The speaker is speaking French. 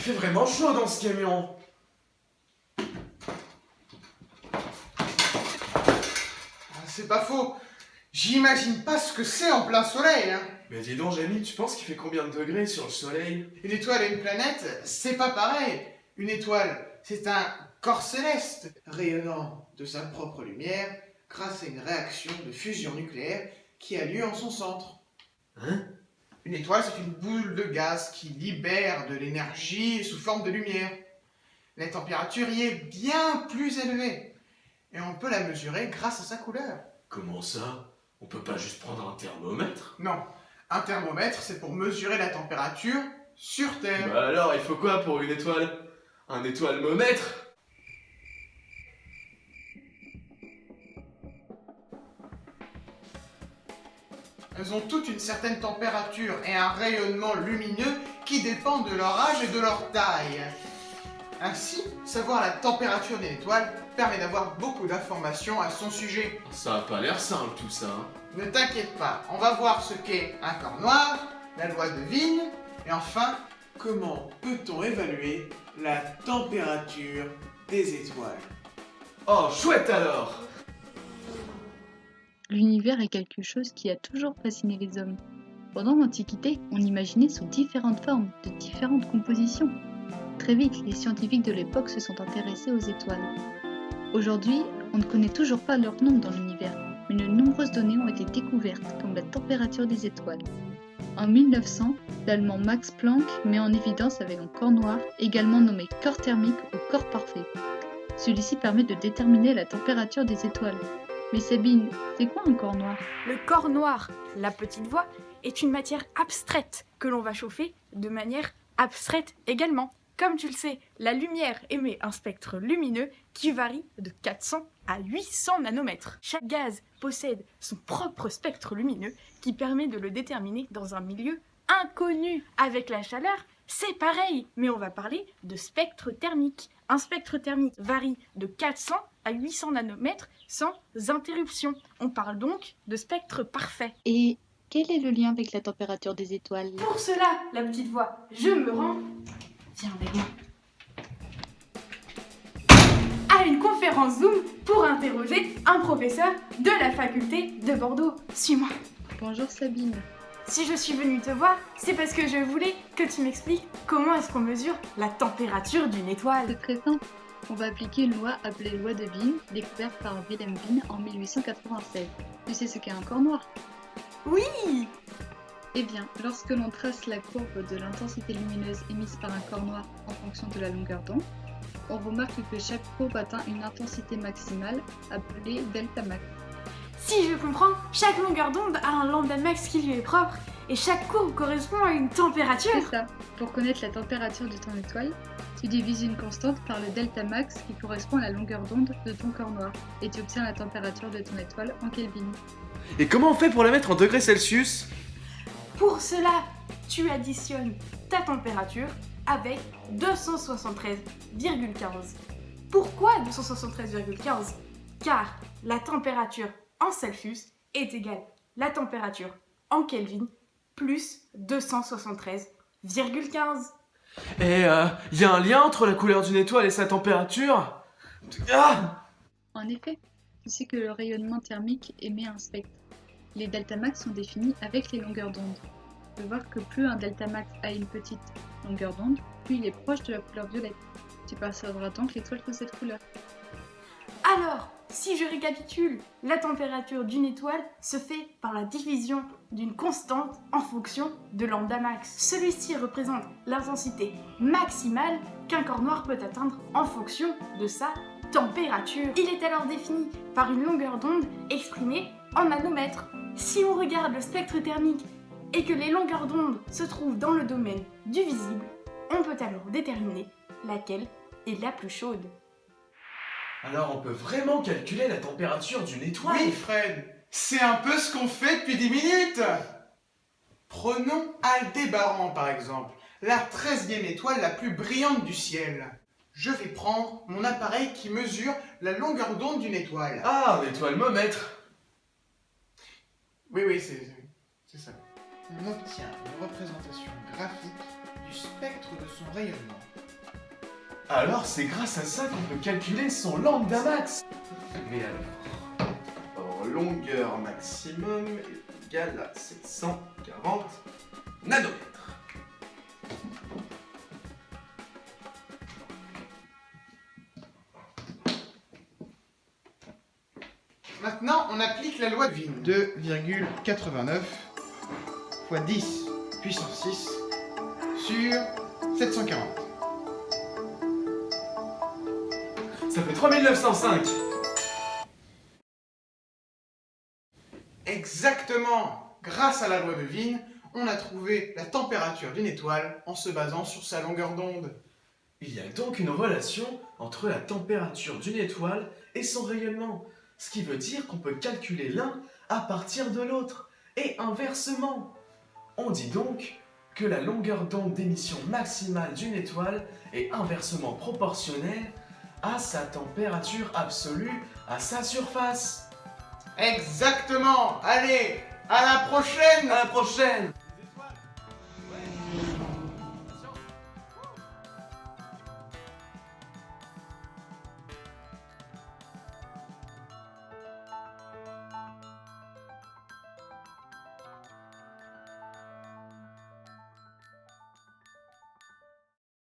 fait vraiment chaud dans ce camion. C'est pas faux. J'imagine pas ce que c'est en plein soleil, hein. Mais dis donc, Jamie, tu penses qu'il fait combien de degrés sur le soleil? Une étoile et une planète, c'est pas pareil. Une étoile, c'est un corps céleste rayonnant de sa propre lumière grâce à une réaction de fusion nucléaire qui a lieu en son centre. Hein? Une étoile, c'est une boule de gaz qui libère de l'énergie sous forme de lumière. La température y est bien plus élevée et on peut la mesurer grâce à sa couleur. Comment ça? On peut pas juste prendre un thermomètre? Non, un thermomètre, c'est pour mesurer la température sur Terre. Bah alors, il faut quoi pour une étoile? Un étoile-momètre? Elles ont toutes une certaine température et un rayonnement lumineux qui dépendent de leur âge et de leur taille. Ainsi, savoir la température d'une étoile permet d'avoir beaucoup d'informations à son sujet. Ça a pas l'air simple tout ça. Hein. Ne t'inquiète pas, on va voir ce qu'est un corps noir, la loi de Wien, et enfin, comment peut-on évaluer la température des étoiles. Oh, chouette alors! L'univers est quelque chose qui a toujours fasciné les hommes. Pendant l'Antiquité, on imaginait sous différentes formes, de différentes compositions. Très vite, les scientifiques de l'époque se sont intéressés aux étoiles. Aujourd'hui, on ne connaît toujours pas leur nom dans l'univers, mais de nombreuses données ont été découvertes, comme la température des étoiles. En 1900, l'Allemand Max Planck met en évidence avec un corps noir, également nommé corps thermique ou corps parfait. Celui-ci permet de déterminer la température des étoiles. Mais Sabine, c'est quoi un corps noir? Le corps noir, la petite voix, est une matière abstraite que l'on va chauffer de manière abstraite également. Comme tu le sais, la lumière émet un spectre lumineux qui varie de 400 à 800 nanomètres. Chaque gaz possède son propre spectre lumineux qui permet de le déterminer dans un milieu inconnu. Avec la chaleur, c'est pareil, mais on va parler de spectre thermique. Un spectre thermique varie de 400 à 800 nanomètres sans interruption. On parle donc de spectre parfait. Et quel est le lien avec la température des étoiles? Pour cela, la petite voix, je me rends... Viens avec moi. À une conférence Zoom pour interroger un professeur de la faculté de Bordeaux. Suis-moi. Bonjour Sabine. Si je suis venue te voir, c'est parce que je voulais que tu m'expliques comment est-ce qu'on mesure la température d'une étoile. C'est très simple. On va appliquer une loi appelée loi de Wien, découverte par Wilhelm Wien en 1896. Tu sais ce qu'est un corps noir? Oui! Eh bien, lorsque l'on trace la courbe de l'intensité lumineuse émise par un corps noir en fonction de la longueur d'onde, on remarque que chaque courbe atteint une intensité maximale appelée delta max. Si je comprends, chaque longueur d'onde a un lambda max qui lui est propre et chaque courbe correspond à une température. C'est ça. Pour connaître la température de ton étoile, tu divises une constante par le delta max qui correspond à la longueur d'onde de ton corps noir et tu obtiens la température de ton étoile en Kelvin. Et comment on fait pour la mettre en degrés Celsius? Pour cela, tu additionnes ta température avec 273,15. Pourquoi 273,15? Car la température en Celsius est égale à la température en Kelvin plus 273,15. Et y a un lien entre la couleur d'une étoile et sa température? Ah! En effet, tu sais que le rayonnement thermique émet un spectre. Les delta max sont définis avec les longueurs d'onde. Tu peux voir que plus un delta max a une petite longueur d'onde, plus il est proche de la couleur violette. Tu percevras donc l'étoile de cette couleur. Alors, si je récapitule, la température d'une étoile se fait par la division d'une constante en fonction de lambda max. Celui-ci représente l'intensité maximale qu'un corps noir peut atteindre en fonction de sa température. Il est alors défini par une longueur d'onde exprimée en nanomètres. Si on regarde le spectre thermique et que les longueurs d'onde se trouvent dans le domaine du visible, on peut alors déterminer laquelle est la plus chaude. Alors on peut vraiment calculer la température d'une étoile? Oui, Fred, c'est un peu ce qu'on fait depuis 10 minutes. Prenons Aldébaran par exemple, la 13e étoile la plus brillante du ciel. Je vais prendre mon appareil qui mesure la longueur d'onde d'une étoile. Ah, un étoile-momètre! Oui, c'est ça. On obtient une représentation graphique du spectre de son rayonnement. Alors c'est grâce à ça qu'on peut calculer son lambda max. Mais alors, longueur maximum égale à 740 nanomètres. Maintenant, on applique la loi de Wien. 2,89 fois 10 puissance 6 sur 740. Ça fait 3905. Exactement! Grâce à la loi de Wien, on a trouvé la température d'une étoile en se basant sur sa longueur d'onde. Il y a donc une relation entre la température d'une étoile et son rayonnement, ce qui veut dire qu'on peut calculer l'un à partir de l'autre, et inversement. On dit donc que la longueur d'onde d'émission maximale d'une étoile est inversement proportionnelle à sa température absolue à sa surface. Exactement! Allez, à la prochaine! À la prochaine!